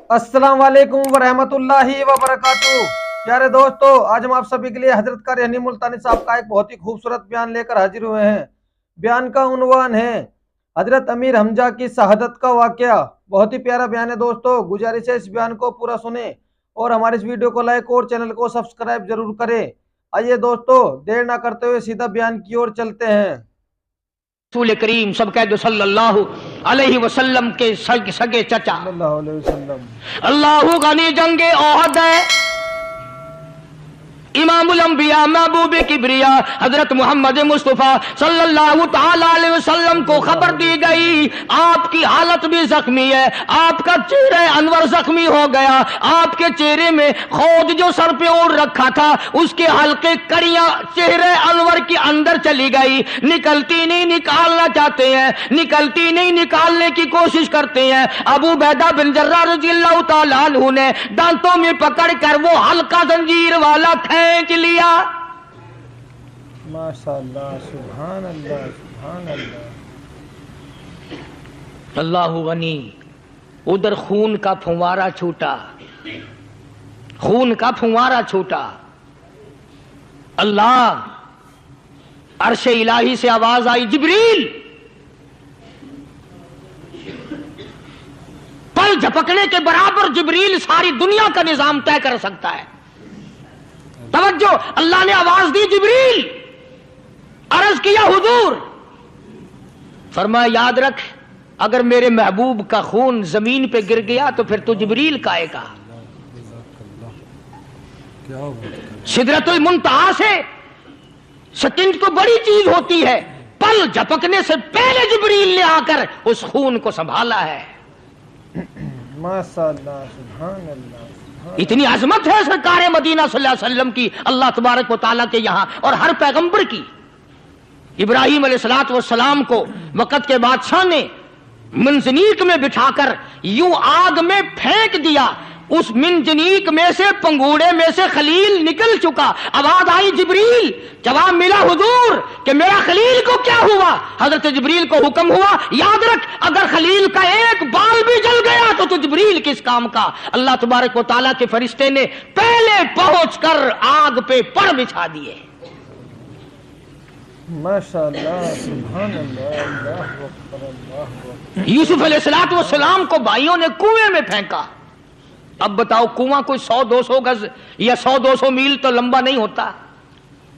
अस्सलाम वालेकुम वरहमतुल्लाहि वबरकातुहू। प्यारे दोस्तों, आज हम आप सभी के लिए हजरत कारी हनी मुल्तानी साहब का एक बहुत ही खूबसूरत बयान लेकर हाजिर हुए हैं। बयान का उन्वान है हजरत अमीर हमजा की शहादत का वाकया। बहुत ही प्यारा बयान है दोस्तों, गुजारिश है इस बयान को पूरा सुने और हमारे इस वीडियो को लाइक और चैनल को सब्सक्राइब जरूर करें। आइए दोस्तों, देर ना करते हुए सीधा बयान की ओर चलते हैं। रसूल करीम सब कह दो सल्लल्लाहु अलैहि वसल्लम के सगे चचा सल्लल्लाहु अलैहि वसल्लम। अल्लाहु गनी जंगे ओहद है, इमामुल अंबिया महबूब किबरिया हजरत मोहम्मद मुस्तफा सल्लल्लाहु ताला अलैहि वसल्लम को खबर दी गई, आपकी हालत भी जख्मी है, आपका चेहरा अनवर जख्मी हो गया, आपके चेहरे में खोद जो सर पे ओढ़ रखा था उसके हल्के कड़ियां चेहरे अनवर के अंदर चली गई, निकलती नहीं, निकालना चाहते हैं, निकलती नहीं, निकालने की कोशिश करते हैं। अबू बैदा बिन जर्राह रज़ियल्लाहु ताला अन्हु ने दांतों में पकड़ कर वो हल्का जंजीर वाला खींच लिया। माशाअल्लाह, सुभान अल्लाह, सुभान अल्लाह। अल्लाहु गनी। उधर खून का फुवारा छूटा, खून का फुवारा छूटा। अल्लाह अर्श इलाही से आवाज आई, जिब्रील। पल झपकने के बराबर जिब्रील सारी दुनिया का निजाम तय कर सकता है। तवज्जो, अल्लाह ने आवाज दी, जिब्रील। अर्ज किया, हुजूर। फरमाया, याद रख, अगर मेरे महबूब का खून जमीन पे गिर गया तो फिर तू जिब्रील का आएगा। सिदरतुल मुंतहा से सेकंड तो बड़ी चीज होती है, पल झपकने से पहले जिब्रील ने आकर उस खून को संभाला है। माशाअल्लाह, सुभान अल्लाह। इतनी अजमत है सरकार मदीना सल्लल्लाहु अलैहि वसल्लम की, अल्लाह तबारक व तआला के यहां और हर पैगंबर की। इब्राहिम अलैहिस्सलातु वस्सलाम को वक़्त के बादशाह ने मंजनीक में बिठाकर यूं आग में फेंक दिया, उस मिंजनीक में से, पंगूड़े में से खलील निकल चुका। आवाज आई, जिब्रील। जवाब मिला, हुजूर, कि मेरा खलील को क्या हुआ? हजरत जिब्रील को हुक्म हुआ, याद रख, अगर खलील का एक बाल भी जल गया तो जिब्रील किस काम का? अल्लाह तबारक व तआला के फरिश्ते ने पहले पहुंचकर आग पे पर बिछा दिए। माशाअल्लाह, सुभान अल्लाह, अल्लाहु अकबर, अल्लाहु अकबर। यूसुफ अलैहिस्सलातु वस्सलाम को भाइयों ने कुएं में फेंका। अब बताओ, कुआं कोई 100-200 गज या 100-200 मील तो लंबा नहीं होता।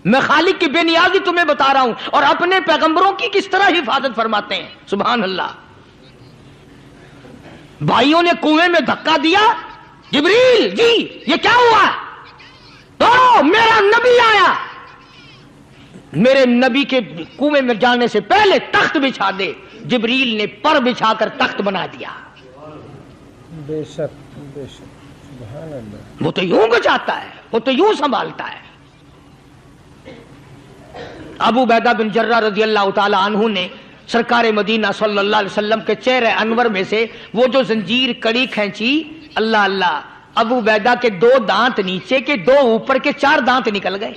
मैं खालिक की बेनियाजी तुम्हें बता रहा हूं और अपने पैगंबरों की किस तरह हिफाजत फरमाते हैं। सुभान अल्लाह। भाइयों ने कुएं में धक्का दिया, जिब्रील जी ये क्या हुआ? तो मेरा नबी आया, मेरे नबी के कुएं में जाने से पहले तख्त बिछा दे। जिब्रील ने पर बिछाकर तख्त बना दिया। बेशक, बेशक, सुभान अल्लाह। वो तो यूं बचाता है, वो तो यूं संभालता है। अबू बैदा बिन जर्राह रज़ियल्लाहु ताला अन्हु ने सरकार मदीना सल्लल्लाहु अलैहि वसल्लम के चेहरे अनवर में से वो जो जंजीर कड़ी खींची, अल्लाह अल्लाह, अबू बैदा के 2 दांत नीचे के, 2 ऊपर के, 4 दांत निकल गए।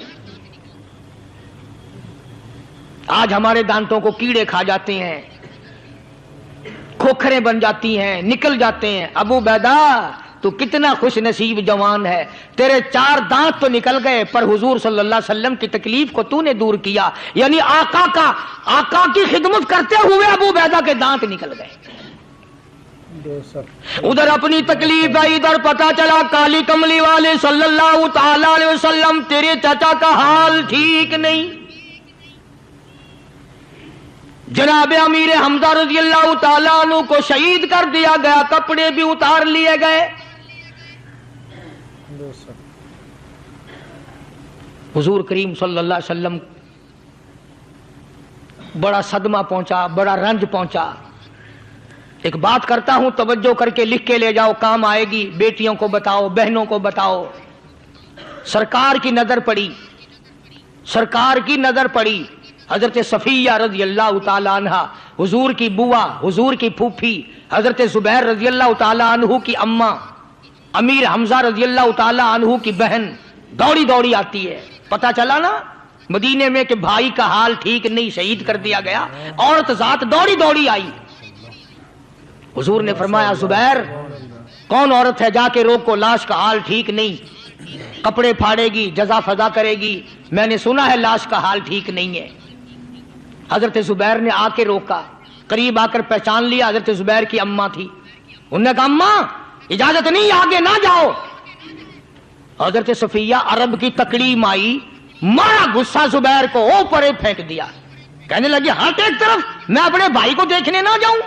आज हमारे दांतों को कीड़े खा जाते हैं, खोखरें बन जाती हैं, निकल जाते हैं। अबू बैदा, तू कितना खुश नसीब जवान है, तेरे 4 दांत तो निकल गए, पर हुजूर सल्लल्लाहु अलैहि वसल्लम की तकलीफ को तूने दूर किया। यानी आका की खिदमत करते हुए अबू बैदा के दांत निकल गए। उधर अपनी तकलीफ आई, इधर पता चला काली कमली वाले सल्लल्लाहु ताला अलैहि वसल्लम, तेरे चाचा का हाल ठीक नहीं। जनाब अमीर हमजा रज़ियल्लाहु ताला अन्हु को शहीद कर दिया गया, कपड़े भी उतार लिए गए। हुजूर करीम सल्लल्लाहु अलैहि वसल्लम बड़ा सदमा पहुंचा, बड़ा रंज पहुंचा। एक बात करता हूं, तवज्जो करके लिख के ले जाओ, काम आएगी। बेटियों को बताओ, बहनों को बताओ। सरकार की नजर पड़ी, सरकार की नजर पड़ी। हजरत सफिया रज़ियल्लाहु ताला अन्हा, हुजूर की बुआ, हुजूर की फूफी, हजरत जुबैर रज़ियल्लाहु ताला अन्हु की अम्मा, अमीर हमजा रज़ियल्लाहु ताला अन्हु की बहन दौड़ी दौड़ी आती है। पता चला ना मदीने में कि भाई का हाल ठीक नहीं, शहीद कर दिया गया। औरत जात दौड़ी दौड़ी आई। हुजूर ने फरमाया, जुबैर कौन औरत है, जाके रोको, लाश का हाल ठीक नहीं, कपड़े फाड़ेगी, जजा फजा करेगी, मैंने सुना है लाश का हाल ठीक नहीं है। हजरत जुबैर ने आके रोका, करीब आकर पहचान लिया हजरत जुबैर की अम्मा थी। उन्होंने कहा अम्मा इजाजत नहीं, आगे ना जाओ। हजरत सफिया अरब की तकड़ी माई, मारा गुस्सा जुबैर को, ओ परे फेंक दिया। कहने लगी हट एक तरफ, मैं अपने भाई को देखने ना जाऊं।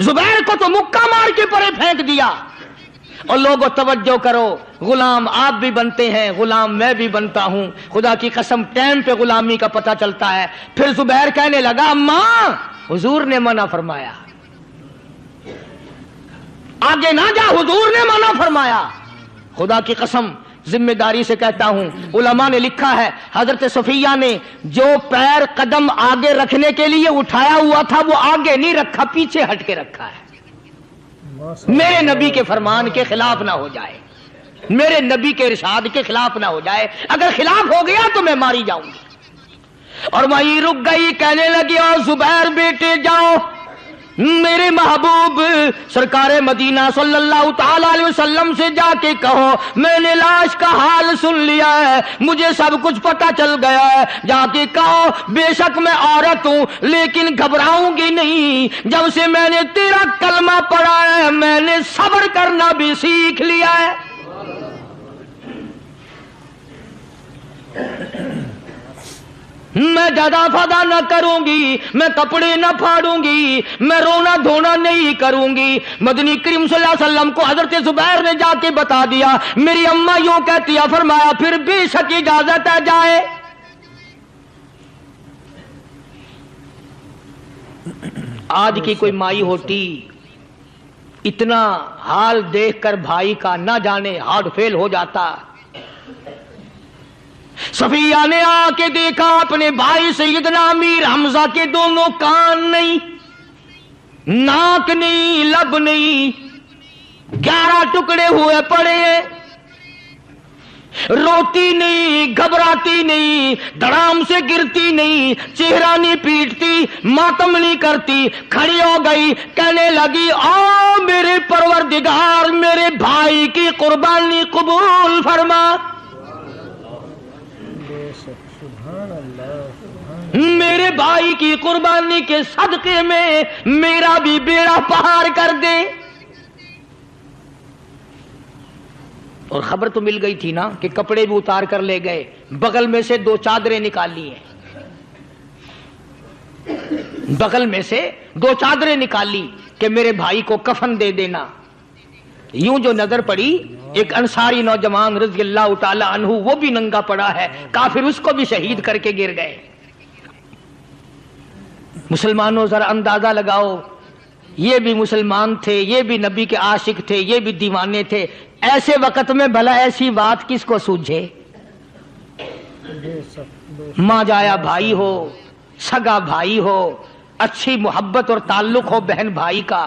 जुबैर को तो मुक्का मार के परे फेंक दिया। और लोगों तवज्जो करो, गुलाम आप भी बनते हैं, गुलाम मैं भी बनता हूं, खुदा की कसम टाइम पे गुलामी का पता चलता है। फिर जुबैर कहने लगा अम्मा हुजूर ने मना फरमाया, आगे ना जा, हुजूर ने मना फरमाया। खुदा की कसम जिम्मेदारी से कहता हूं, उलमा ने लिखा है हजरत सफिया ने जो पैर कदम आगे रखने के लिए उठाया हुआ था वो आगे नहीं रखा, पीछे हट के रखा है। मेरे नबी के फरमान के खिलाफ ना हो जाए, मेरे नबी के इरशाद के खिलाफ ना हो जाए। अगर खिलाफ हो गया तो मैं मारी जाऊंगी। और वहीं रुक गई, कहने लगी और जुबैर बेटे जाओ, मेरे महबूब सरकारे मदीना सल्लल्लाहु ताला अलैहि वसल्लम से जाके कहो मैंने लाश का हाल सुन लिया है, मुझे सब कुछ पता चल गया है। जाके कहो बेशक मैं औरत हूं लेकिन घबराऊंगी नहीं, जब से मैंने तेरा कलमा पढ़ा है मैंने सब्र करना भी सीख लिया है। मैं दादा फादा न करूंगी, मैं कपड़े न फाड़ूंगी, मैं रोना धोना नहीं करूंगी। मदनी करीम सल्लल्लाहु अलैहि वसल्लम को हजरत जुबैर ने जाके बता दिया, मेरी अम्मा यूं कहती है, फरमाया फिर बेशक इजाजत है जाए। आज की कोई माई होती इतना हाल देखकर भाई का न जाने हार्ट फेल हो जाता। सफिया ने आके देखा अपने भाई सैयदना अमीर हमजा के दोनों कान नहीं, नाक नहीं, लब नहीं, 11 टुकड़े हुए पड़े हैं। रोती नहीं, घबराती नहीं, धड़ाम से गिरती नहीं, चेहरा नहीं पीटती, मातम नहीं करती, खड़ी हो गई, कहने लगी ओ मेरे परवरदिगार मेरे भाई की कुर्बानी कबूल फरमा। मेरे भाई की कुर्बानी के सदके में मेरा भी बेड़ा पार कर दे। और खबर तो मिल गई थी ना कि कपड़े भी उतार कर ले गए, बगल में से 2 चादरें निकाली हैं, बगल में से 2 चादरें निकाली कि मेरे भाई को कफन दे देना। यूं जो नजर पड़ी एक अंसारी नौजवान रज़ियल्लाहु ताला अन्हु, वो भी नंगा पड़ा है, काफिर उसको भी शहीद करके गिर गए। मुसलमानों जरा अंदाजा लगाओ, ये भी मुसलमान थे, ये भी नबी के आशिक थे, ये भी दीवाने थे। ऐसे वक्त में भला ऐसी बात किसको सूझे? माँ जाया भाई हो, सगा भाई हो, अच्छी मोहब्बत और ताल्लुक हो बहन भाई का,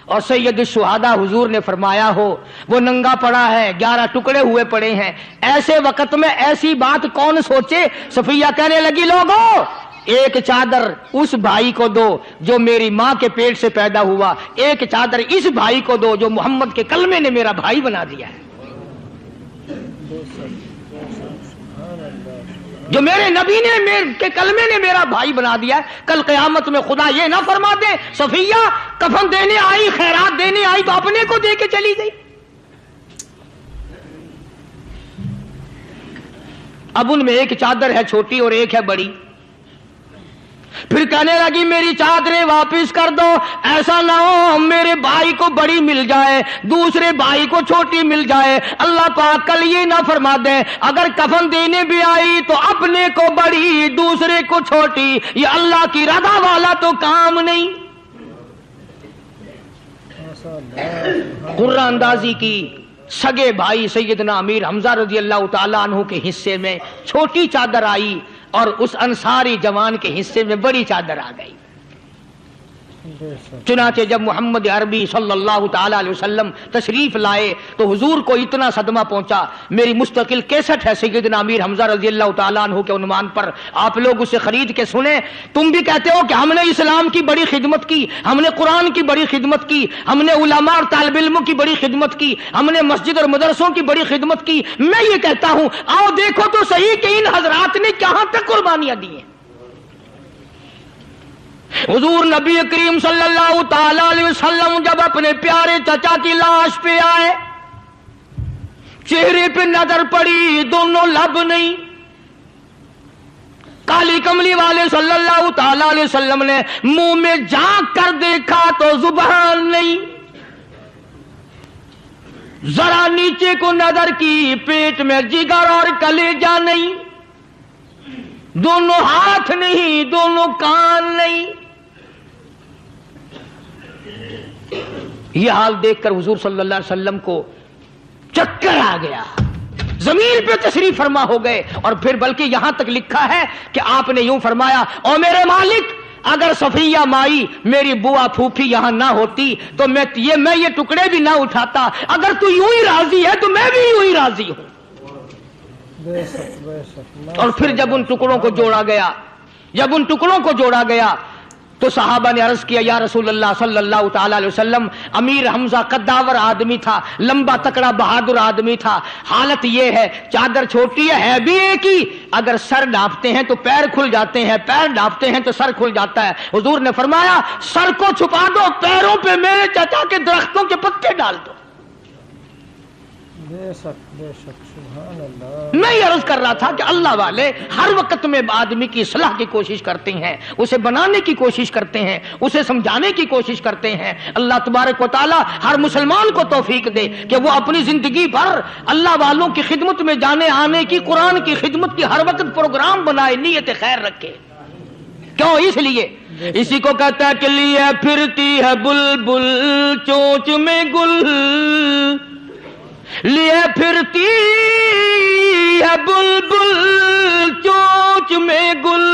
और सैयद शुहादा हुजूर ने फरमाया हो वो नंगा पड़ा है, 11 टुकड़े हुए पड़े हैं। ऐसे वक्त में ऐसी बात कौन सोचे? सफिया कहने लगी लोगों एक चादर उस भाई को दो जो मेरी माँ के पेट से पैदा हुआ, एक चादर इस भाई को दो जो मोहम्मद के कलमे ने मेरा भाई बना दिया है, जो मेरे नबी ने मेरे के कलमे ने मेरा भाई बना दिया है। कल क़यामत में खुदा ये ना फरमा दे सफिया कफन देने आई, खैरात देने आई तो अपने को दे के चली गई। अब उनमें एक चादर है छोटी और एक है बड़ी। फिर कहने लगी मेरी चादरें वापस कर दो, ऐसा ना हो मेरे भाई को बड़ी मिल जाए दूसरे भाई को छोटी मिल जाए। अल्लाह पाक कल ये ना फरमा दे अगर कफन देने भी आई तो अपने को बड़ी दूसरे को छोटी, ये अल्लाह की रज़ा वाला तो काम नहीं। कुर्रा अंदाजी की सगे भाई सैयदना अमीर हमजा रज़ियल्लाहु ताला अन्हु के हिस्से में छोटी चादर आई और उस अंसारी जवान के हिस्से में बड़ी चादर आ गई। चुनाचे जब मोहम्मद अरबी सल्लल्लाहु ताला अलैहि वसल्लम तशरीफ लाए तो हुजूर को इतना सदमा पहुंचा। मेरी मुस्तकिल कैसेट है सैयदना अमीर हमजा रजी अल्लाह ताला अन्हु के उन्वान पर, आप लोग उसे खरीद के सुने। तुम भी कहते हो कि हमने इस्लाम की बड़ी खिदमत की, हमने कुरान की बड़ी खिदमत की, हमने उलमा और तालिब इल्म की बड़ी खिदमत की, हमने मस्जिद और मदरसों की बड़ी खिदमत की। मैं ये कहता हूं आओ देखो तो सही कि इन हजरात ने कहां तक कुर्बानियां दी हैं। हुजूर नबी करीम सल्लल्लाहु ताला अलैहि वसल्लम जब अपने प्यारे चचा की लाश पे आए, चेहरे पे नजर पड़ी, दोनों लब नहीं। काली कमली वाले सल्लल्लाहु ताला अलैहि वसल्लम ने मुंह में झांक कर देखा तो जुबान नहीं। जरा नीचे को नजर की, पेट में जिगर और कलेजा नहीं, दोनों हाथ नहीं, दोनों कान नहीं। यह हाल देखकर हुजूर सल्लल्लाहु अलैहि वसल्लम को चक्कर आ गया, जमीन पे तशरीफ फरमा हो गए। और फिर बल्कि यहां तक लिखा है कि आपने यूं फरमाया, ओ मेरे मालिक, अगर सफिया माई मेरी बुआ फूफी यहां ना होती तो मैं ये टुकड़े भी ना उठाता। अगर तू यूं ही राजी है तो मैं भी यूं ही राजी हूं। और फिर जब उन टुकड़ों को जोड़ा गया, तो सहाबा ने अर्ज किया, या रसूलल्लाह सल्लल्लाहु ताला अलैहि वसल्लम, अमीर हमजा कद्दावर आदमी था, लंबा तकड़ा बहादुर आदमी था। हालत यह है, चादर छोटी है भी एक ही, अगर सर ढांपते हैं तो पैर खुल जाते हैं, पैर ढांपते हैं तो सर खुल जाता है। हुजूर ने फरमाया, सर को छुपा दो, पैरों पे मेरे चाचा के दरख्तों के पत्ते डाल दो। मैं ये अर्ज कर रहा था कि अल्लाह वाले हर वक्त में आदमी की सलाह की कोशिश करते हैं, उसे बनाने की कोशिश करते हैं, उसे समझाने की कोशिश करते हैं। अल्लाह तबारक व तआला हर मुसलमान को तौफीक दे कि वो अपनी जिंदगी भर अल्लाह वालों की खिदमत में जाने आने की, कुरान की खिदमत की हर वक्त प्रोग्राम बनाए, नीयत खैर रखे। क्यों? इसलिए, इसी को कहता है कि लिए फिरती है बुलबुल चोंच में गुल, लिए फिरती है बुलबुल चोंच में गुल,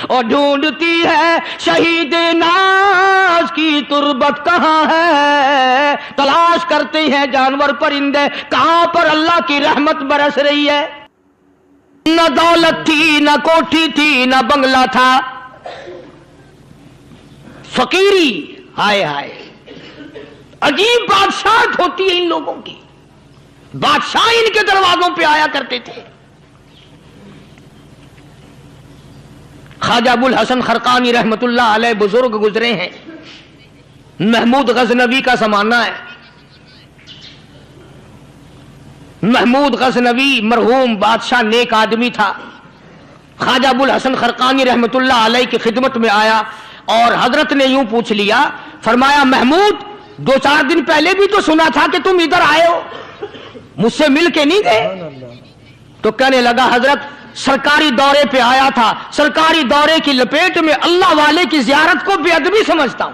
और ढूंढती है शहीद नाज की तुरबत कहाँ है। तलाश करते हैं जानवर परिंदे कहां पर अल्लाह की रहमत बरस रही है। न दौलत थी, न कोठी थी, न बंगला था, फकीरी। हाय हाय, अजीब बादशाहत होती है इन लोगों की। बादशाह इनके दरवाजों पे आया करते थे। ख्वाजा अबुल हसन खरकानी रहमतुल्लाह अलैह बुजुर्ग गुजरे हैं। महमूद गजनवी का जमाना है। महमूद गजनवी मरहूम बादशाह नेक आदमी था। ख्वाजा अबुल हसन खरकानी रहमतुल्लाह अलैह की खिदमत में आया और हजरत ने यूं पूछ लिया, फरमाया, महमूद, 2-4 दिन पहले भी तो सुना था कि तुम इधर आए हो, मुझसे मिल के नहीं गए? तो कहने लगा, हजरत, सरकारी दौरे पे आया था, सरकारी दौरे की लपेट में अल्लाह वाले की जियारत को बेअदबी समझता हूं।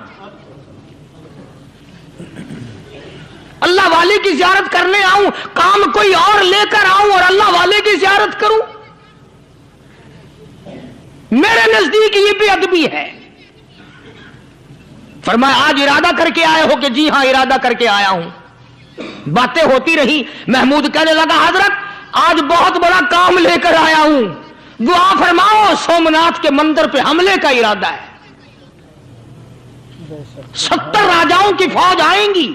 अल्लाह वाले की जियारत करने आऊं, काम कोई और लेकर आऊं और अल्लाह वाले की जियारत करूं, मेरे नजदीक ये बेअदबी है। फरमाया, आज इरादा करके आए हो? कि जी हां, इरादा करके आया हूं। बातें होती रही। महमूद कहने लगा, हजरत, आज बहुत बड़ा काम लेकर आया हूं, दुआ फरमाओ। सोमनाथ के मंदिर पे हमले का इरादा है। 70 राजाओं की फौज आएंगी,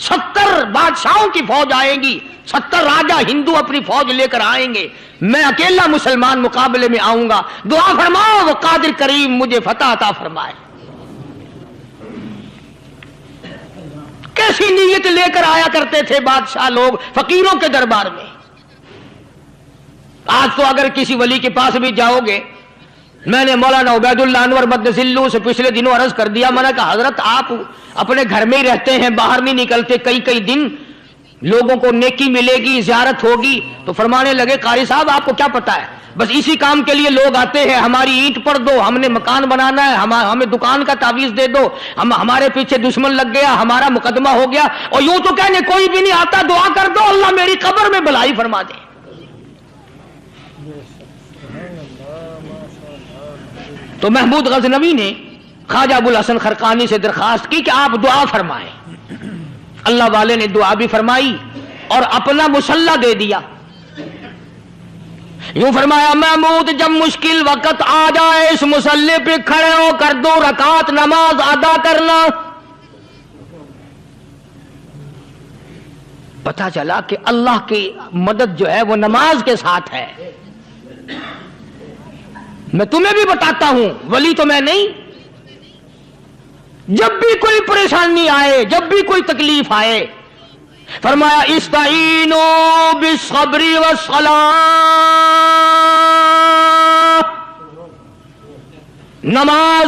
70 बादशाहों की फौज आएगी, 70 राजा हिंदू अपनी फौज लेकर आएंगे, मैं अकेला मुसलमान मुकाबले में आऊंगा। दुआ फरमाओ, वो कादिर करीम मुझे फतह अता फरमाए। कैसी नीयत लेकर आया करते थे बादशाह लोग फकीरों के दरबार में। आज तो अगर किसी वली के पास भी जाओगे, मैंने मौलाना उबैदुल्लाह अनवर मद्दसिल्लू से पिछले दिनों अर्ज कर दिया, मैंने कहा, हजरत, आप अपने घर में ही रहते हैं, बाहर नहीं निकलते, कई कई दिन लोगों को नेकी मिलेगी, ज़ियारत होगी। तो फरमाने लगे, कारी साहब, आपको क्या पता है, बस इसी काम के लिए लोग आते हैं। हमारी ईंट पर दो, हमने मकान बनाना है, हमें दुकान का तावीज दे दो, हमारे पीछे दुश्मन लग गया, हमारा मुकदमा हो गया, और यूं तो कहने कोई भी नहीं आता, दुआ कर दो अल्लाह मेरी कब्र में भलाई फरमा दे। तो महमूद गजनवी ने خواجہ ابو الحسن خرقانی سے درخواست کی کہ آپ دعا فرمائیں. اللہ والے نے دعا بھی فرمائی اور اپنا مصلی دے دیا. یوں فرمایا محمود جب مشکل وقت آ جائے اس مصلی پہ کھڑے ہو کر 2 رکعت نماز ادا کرنا. پتا چلا کہ اللہ کی مدد جو ہے وہ نماز کے ساتھ ہے. میں تمہیں بھی بتاتا ہوں، ولی تو میں نہیں. جب بھی کوئی پریشانی آئے، جب بھی کوئی تکلیف آئے، فرمایا استعینوا بالصبر والصلاۃ، نماز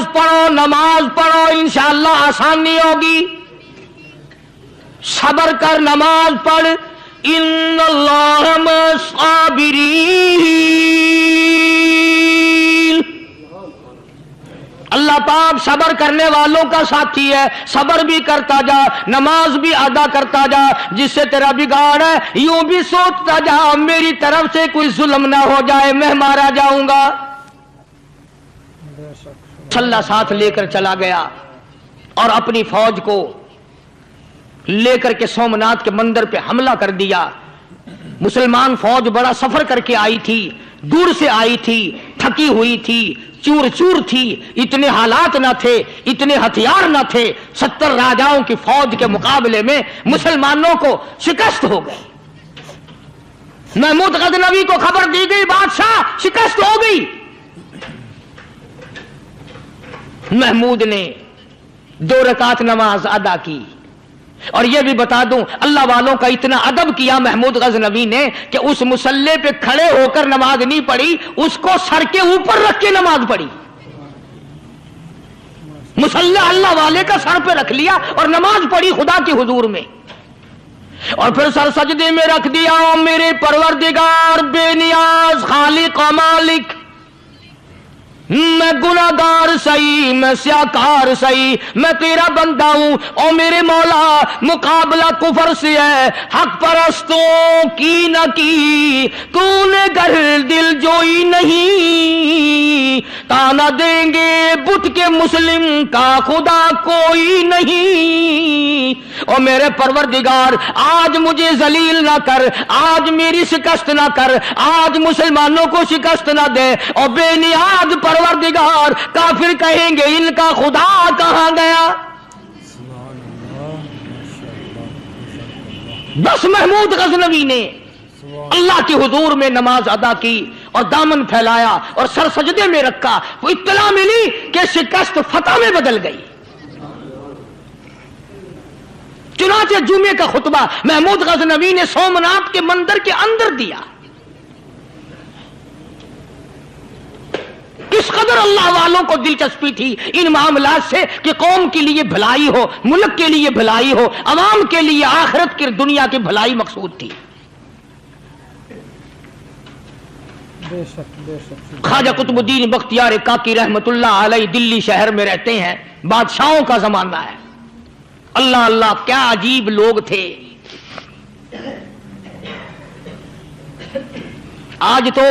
پڑھو انشاءاللہ آسانی ہوگی. صبر کر، نماز پڑھ. ان اللہ مع الصابرین، اللہ پاک صبر کرنے والوں کا ساتھی ہے. صبر بھی کرتا جا، نماز بھی ادا کرتا جا. جس سے تیرا بگاڑ ہے یوں بھی سوچتا جا میری طرف سے کوئی ظلم نہ ہو جائے، میں مارا جاؤں گا. چھلا ساتھ لے کر چلا گیا اور اپنی فوج کو لے کر کے سومناتھ کے مندر پہ حملہ کر دیا. مسلمان فوج بڑا سفر کر کے آئی تھی، دور سے آئی تھی، تھکی ہوئی تھی، چور چور تھی. اتنے حالات نہ تھے، اتنے ہتھیار نہ تھے. 70 راجاؤں کی فوج کے مقابلے میں مسلمانوں کو شکست ہو گئی. محمود غزنوی کو خبر دی گئی بادشاہ شکست ہو گئی. محمود نے 2 رکعت نماز ادا کی. اور یہ بھی بتا دوں اللہ والوں کا اتنا ادب کیا محمود غزنوی نے کہ اس مصلی پہ کھڑے ہو کر نماز نہیں پڑھی، اس کو سر کے اوپر رکھ کے نماز پڑھی. مصلی اللہ والے کا سر پہ رکھ لیا اور نماز پڑھی خدا کے حضور میں. اور پھر سر سجدے میں رکھ دیا. میرے پروردگار بے نیاز خالق و مالک، میں گناہگار سہی، میں سیاکار سہی، میں تیرا بندہ ہوں. او میرے مولا مقابلہ کفر سے ہے، حق پرستوں کی نہ کی تو نے گر دل جوئی نہیں. تانا دیں گے بت کے مسلم کا خدا کوئی نہیں. او میرے پروردگار آج مجھے ذلیل نہ کر، آج میری شکست نہ کر، آج مسلمانوں کو شکست نہ دے. اور بے نیاز پروردگار کافر کہیں گے ان کا خدا کہاں گیا. بس محمود غزنوی نے اللہ کے حضور میں نماز ادا کی اور دامن پھیلایا اور سر سجدے میں رکھا. وہ اطلاع ملی کہ شکست فتح میں بدل گئی. چنانچہ جمعے کا خطبہ محمود غزنوی نے سومناتھ کے مندر کے اندر دیا. اس قدر اللہ والوں کو دلچسپی تھی ان معاملات سے کہ قوم کے لیے بھلائی ہو، ملک کے لیے بھلائی ہو، عوام کے لیے آخرت کی دنیا کی بھلائی مقصود تھی. خواجہ قطب الدین بختیار کاکی رحمت اللہ علیہ دلی شہر میں رہتے ہیں. بادشاہوں کا زمانہ ہے. اللہ اللہ کیا عجیب لوگ تھے. آج تو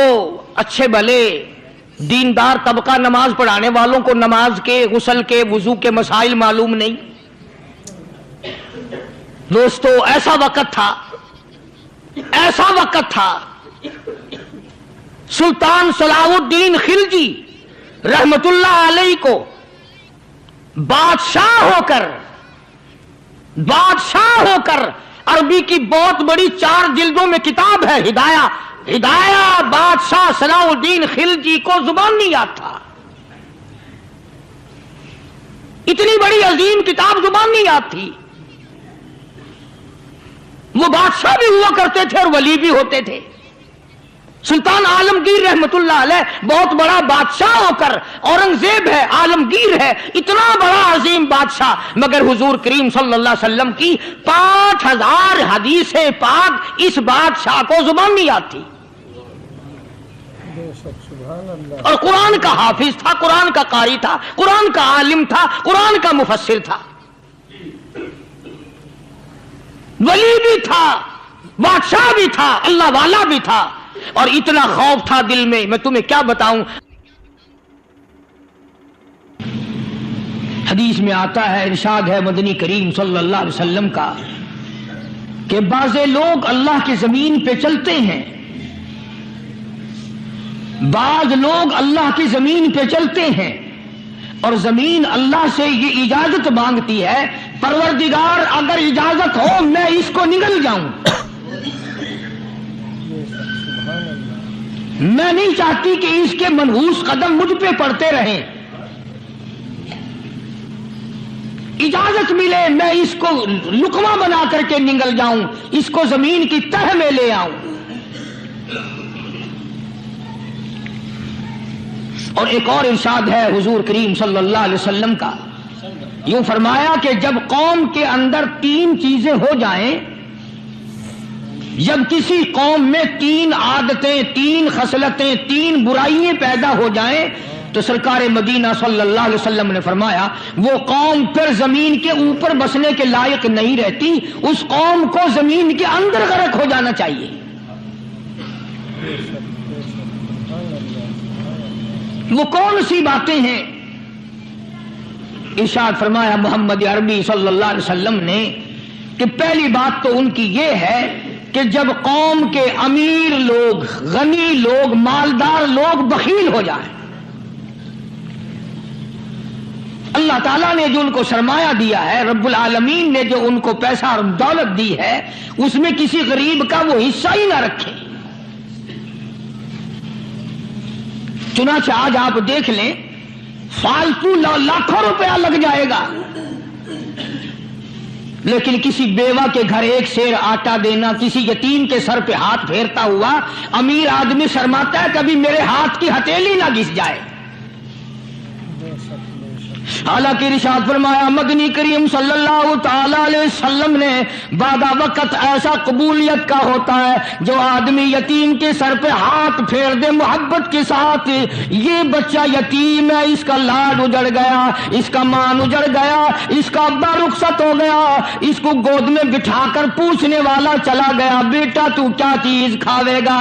اچھے بھلے دیندار طبقہ نماز پڑھانے والوں کو نماز کے، غسل کے، وضو کے مسائل معلوم نہیں. دوستو ایسا وقت تھا سلطان صلاح الدین خلجی رحمت اللہ علیہ کو بادشاہ ہو کر عربی کی بہت بڑی 4 جلدوں میں کتاب ہے ہدایہ بادشاہ صلاح الدین خلجی کو زبان نہیں یاد تھا. اتنی بڑی عظیم کتاب زبان نہیں یاد تھی. وہ بادشاہ بھی ہوا کرتے تھے اور ولی بھی ہوتے تھے. سلطان عالمگیر رحمت اللہ علیہ بہت بڑا بادشاہ ہو کر، اورنگزیب ہے، عالمگیر ہے، اتنا بڑا عظیم بادشاہ، مگر حضور کریم صلی اللہ علیہ وسلم کی 5000 حدیث پاک اس بادشاہ کو زبان نہیں یاد تھی. اور قرآن کا حافظ تھا، قرآن کا قاری تھا، قرآن کا عالم تھا، قرآن کا مفسر تھا، ولی بھی تھا، بادشاہ بھی تھا، اللہ والا بھی تھا. اور اتنا خوف تھا دل میں تمہیں کیا بتاؤں. حدیث میں آتا ہے، ارشاد ہے مدنی کریم صلی اللہ علیہ وسلم کا کہ بعض لوگ اللہ کی زمین پہ چلتے ہیں، بعض لوگ اللہ کی زمین پہ چلتے ہیں اور زمین اللہ سے یہ اجازت مانگتی ہے، پروردگار اگر اجازت ہو میں اس کو نگل جاؤں، میں نہیں چاہتی کہ اس کے منحوس قدم مجھ پہ پڑتے رہیں، اجازت ملے میں اس کو لقمہ بنا کر کے نگل جاؤں، اس کو زمین کی تہ میں لے آؤں۔ اور ایک اور ارشاد ہے حضور کریم صلی اللہ علیہ وسلم کا، یوں فرمایا کہ جب قوم کے اندر 3 چیزیں ہو جائیں، جب کسی قوم میں 3 عادتیں، 3 خصلتیں، 3 برائیاں پیدا ہو جائیں تو سرکار مدینہ صلی اللہ علیہ وسلم نے فرمایا وہ قوم پھر زمین کے اوپر بسنے کے لائق نہیں رہتی، اس قوم کو زمین کے اندر غرق ہو جانا چاہیے۔ وہ کون سی باتیں ہیں؟ ارشاد فرمایا محمد عربی صلی اللہ علیہ وسلم نے کہ پہلی بات تو ان کی یہ ہے کہ جب قوم کے امیر لوگ، غنی لوگ، مالدار لوگ بخیل ہو جائیں، اللہ تعالیٰ نے جو ان کو سرمایہ دیا ہے، رب العالمین نے جو ان کو پیسہ اور دولت دی ہے، اس میں کسی غریب کا وہ حصہ ہی نہ رکھیں۔ چنانچہ آج آپ دیکھ لیں فالتو لاکھوں روپیہ لگ جائے گا، لیکن کسی بیوہ کے گھر 1 سیر آٹا دینا، کسی یتیم کے سر پہ ہاتھ پھیرتا ہوا امیر آدمی شرماتا ہے کبھی میرے ہاتھ کی ہتھیلی نہ گھس جائے۔ حالانکہ ارشاد فرمایا مدنی کریم صلی اللہ تعالی علیہ وسلم نے بعد وقت ایسا قبولیت کا ہوتا ہے جو آدمی یتیم کے سر پہ ہاتھ پھیر دے محبت کے ساتھ، یہ بچہ یتیم ہے، اس کا لاڈ اجڑ گیا، اس کا مان اجڑ گیا، اس کا ابا رخصت ہو گیا، اس کو گود میں بٹھا کر پوچھنے والا چلا گیا بیٹا تو کیا چیز کھاوے گا؟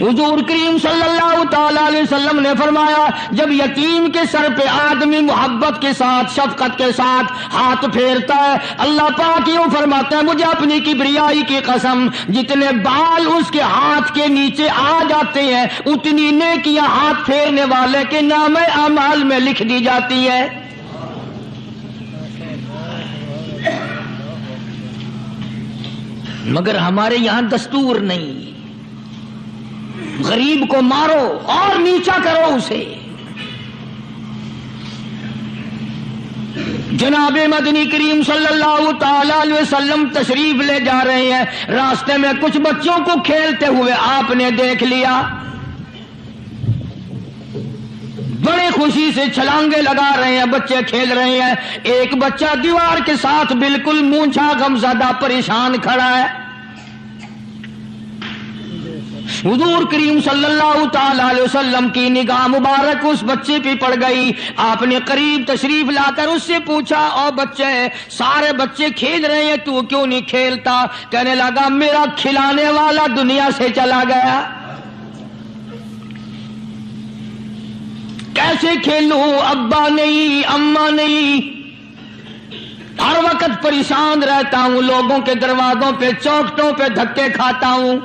حضور کریم صلی اللہ تعالی علیہ وسلم نے فرمایا جب یتیم کے سر پہ آدمی محبت کے ساتھ، شفقت کے ساتھ ہاتھ پھیرتا ہے، اللہ پاک یوں فرماتا ہے مجھے اپنی کبریائی کی قسم جتنے بال اس کے ہاتھ کے نیچے آ جاتے ہیں اتنی نیکیاں ہاتھ پھیرنے والے کے نام اعمال میں لکھ دی جاتی ہے۔ مگر ہمارے یہاں دستور نہیں، غریب کو مارو اور نیچا کرو اسے۔ جناب مدنی کریم صلی اللہ تعالی علیہ وسلم تشریف لے جا رہے ہیں، راستے میں کچھ بچوں کو کھیلتے ہوئے آپ نے دیکھ لیا، بڑے خوشی سے چھلانگے لگا رہے ہیں، بچے کھیل رہے ہیں، ایک بچہ دیوار کے ساتھ بالکل مونچھا غمزدہ پریشان کھڑا ہے۔ حضور کریم صلی اللہ تعالی علیہ وسلم کی نگاہ مبارک اس بچے پہ پڑ گئی، آپ نے قریب تشریف لا کر اس سے پوچھا او بچے، سارے بچے کھیل رہے ہیں تو کیوں نہیں کھیلتا؟ کہنے لگا میرا کھلانے والا دنیا سے چلا گیا، کیسے کھیلوں؟ ابا نہیں، اماں نہیں، ہر وقت پریشان رہتا ہوں، لوگوں کے دروازوں پہ چوکھٹوں پہ دھکے کھاتا ہوں۔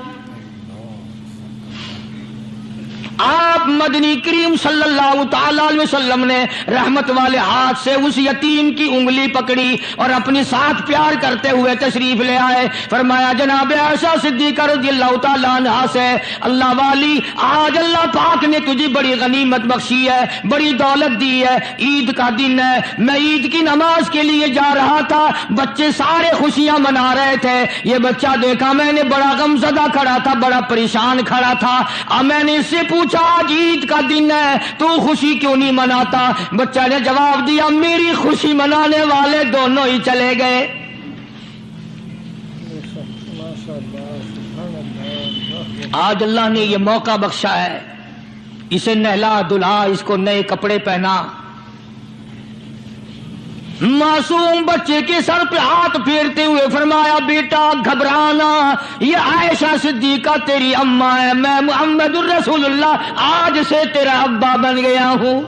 آپ مدنی کریم صلی اللہ تعالی علیہ وسلم نے رحمت والے ہاتھ سے اس یتیم کی انگلی پکڑی اور اپنی ساتھ پیار کرتے ہوئے تشریف لے آئے، فرمایا جناب عائشہ صدیقہ رضی اللہ تعالی عنہا سے اللہ والی آج اللہ پاک نے تجھے بڑی غنیمت بخشی ہے، بڑی دولت دی ہے، عید کا دن ہے، میں عید کی نماز کے لیے جا رہا تھا، بچے سارے خوشیاں منا رہے تھے، یہ بچہ دیکھا میں نے بڑا غمزدہ کھڑا تھا، بڑا پریشان کھڑا تھا، اب میں نے اس سے پوچھا آج عید کا دن ہے تو خوشی کیوں نہیں مناتا؟ بچہ نے جواب دیا میری خوشی منانے والے دونوں ہی چلے گئے۔ آج اللہ نے یہ موقع بخشا ہے، اسے نہلا دھلا، اس کو نئے کپڑے پہنا، मासूम बच्चे के सर पे हाथ फेरते हुए फरमाया, बेटा घबराना, ये आयशा सिद्दीका तेरी अम्मा है, मैं मुहम्मदुर रसूलुल्लाह आज से तेरा अब्बा बन गया हूं।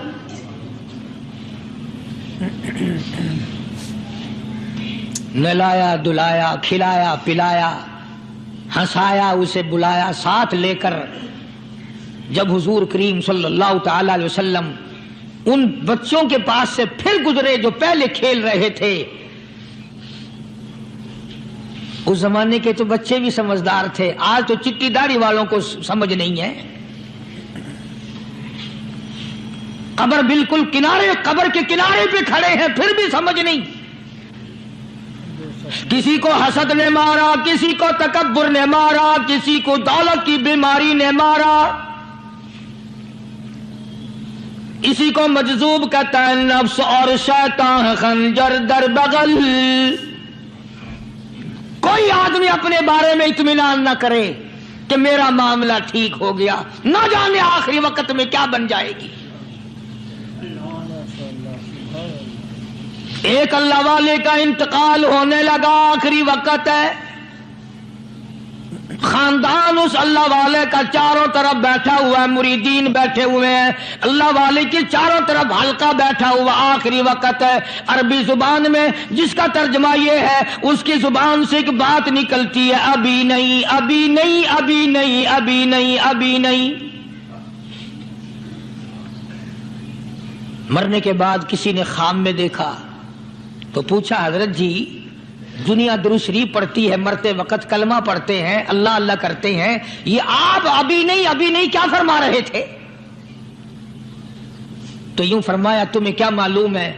नहलाया धुलाया, खिलाया पिलाया, हंसाया, उसे बुलाया, साथ लेकर जब हुजूर करीम सल्लल्लाहु ताला अलैहि वसल्लम उन बच्चों के पास से फिर गुजरे जो पहले खेल रहे थे। उस जमाने के तो बच्चे भी समझदार थे, आज तो चिट्टी दाढ़ी वालों को समझ नहीं है। कब्र बिल्कुल किनारे, कब्र के किनारे पे खड़े हैं, फिर भी समझ नहीं। किसी को हसद ने मारा, किसी को तकब्बुर ने मारा, किसी को दौलत की बीमारी ने मारा, इसी को मजजूब कहता है। नफ्स और शैतान खंजर दर बगल। कोई आदमी अपने बारे में इत्मीनान ना करे कि मेरा मामला ठीक हो गया, ना जाने आखिरी वक्त में क्या बन जाएगी। एक अल्लाह वाले का इंतकाल होने लगा, आखिरी वक्त है। खानदान उस अल्लाह वाले का चारों तरफ बैठा हुआ है, मुरीदीन बैठे हुए हैं, अल्लाह वाले के चारों तरफ हल्का बैठा हुआ, आखिरी वक्त है। अरबी जुबान में जिसका तर्जमा ये है, उसकी जुबान से एक बात निकलती है, अभी नहीं, अभी नहीं, अभी नहीं, अभी नहीं, अभी नहीं। मरने के बाद किसी ने ख्वाब में देखा तो पूछा, हजरत जी दुनिया दुरूद शरीफ पढ़ती है, मरते वक्त कलमा पढ़ते हैं, अल्लाह अल्लाह करते हैं, ये आप अभी नहीं, अभी नहीं क्या फरमा रहे थे? तो यूं फरमाया, तुम्हें क्या मालूम है,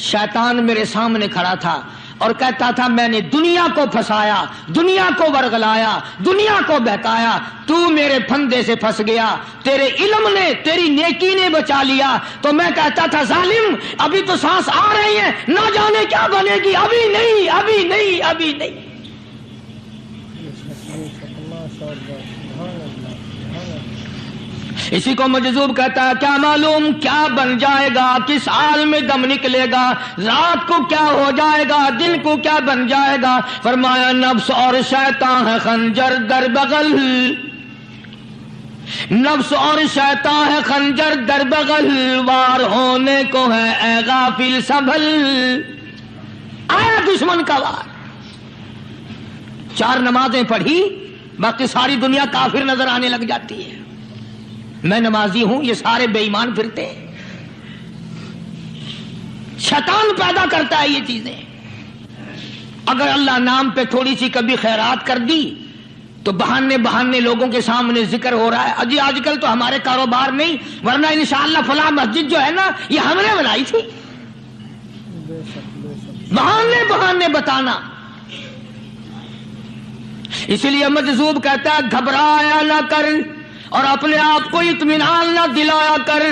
शैतान मेरे सामने खड़ा था और कहता था मैंने दुनिया को फंसाया, दुनिया को वर्गलाया, दुनिया को बहकाया, तू मेरे फंदे से फंस गया, तेरे इल्म ने, तेरी नेकी ने बचा लिया। तो मैं कहता था जालिम अभी तो सांस आ रही है, ना जाने क्या बनेगी, अभी नहीं, अभी नहीं, अभी नहीं। इसी को मजजूब कहता है, क्या मालूम क्या बन जाएगा, किस हाल में दम निकलेगा, रात को क्या हो जाएगा, दिन को क्या बन जाएगा। फरमाया, नफ्स और शैतान है खंजर दर बगल, नफ्स और शैतान है खंजर दर बगल, वार होने को है ए गाफिल संभल। आया दुश्मन का वार। 4 नमाजें पढ़ी, बाकी सारी दुनिया काफिर नजर आने लग जाती है। मैं नमाजी हूं, ये सारे बेईमान फिरते हैं। शैतान पैदा करता है ये चीजें। अगर अल्लाह नाम पे थोड़ी सी कभी खैरात कर दी तो बहाने बहाने लोगों के सामने जिक्र हो रहा है, अजी आजकल तो हमारे कारोबार नहीं, वरना इंशाअल्लाह फला मस्जिद जो है ना ये हमने बनाई थी। बहाने बहाने बताना। इसलिए मजजूब कहता है, घबराया ना कर और अपने आप को इत्मीनान ना दिलाया कर।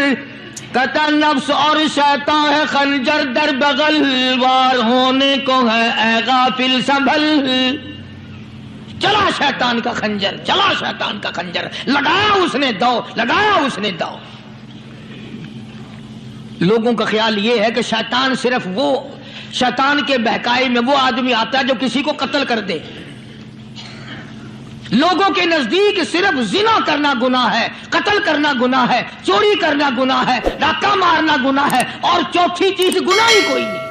कहता नफ्स और शैतान है खंजर दर बगल, वार होने को है ए गाफिल संभल। चला शैतान का खंजर, चला शैतान का खंजर, लगाया उसने दो, लगाया उसने दो। लोगों का ख्याल ये है कि शैतान सिर्फ वो, शैतान के बहकाए में वो आदमी आता है जो किसी को कत्ल कर दे। लोगों के नजदीक सिर्फ जिना करना गुनाह है, कत्ल करना गुनाह है, चोरी करना गुनाह है, डाका मारना गुनाह है, और चौथी चीज गुनाह ही कोई नहीं।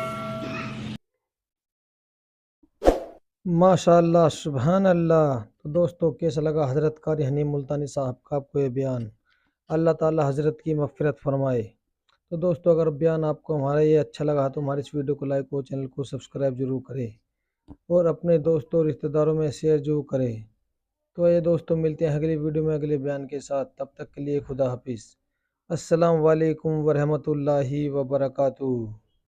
माशाअल्लाह, सुभान अल्लाह। तो दोस्तों, कैसा लगा हज़रत कारी हनी मुल्तानी साहब का आपको ये बयान? अल्लाह ताला हज़रत की मग़फ़िरत फरमाए। तो दोस्तों, अगर बयान आपको हमारा ये अच्छा लगा तो हमारे इस वीडियो को लाइक और चैनल को सब्सक्राइब जरूर करें और अपने दोस्तों और रिश्तेदारों में शेयर जरूर करें। तो ये दोस्तों, मिलते हैं अगली वीडियो में अगले बयान के साथ। तब तक के लिए खुदा हाफिज़। अस्सलाम वालेकुम वरहमतुल्लाहि वबरकातुहू।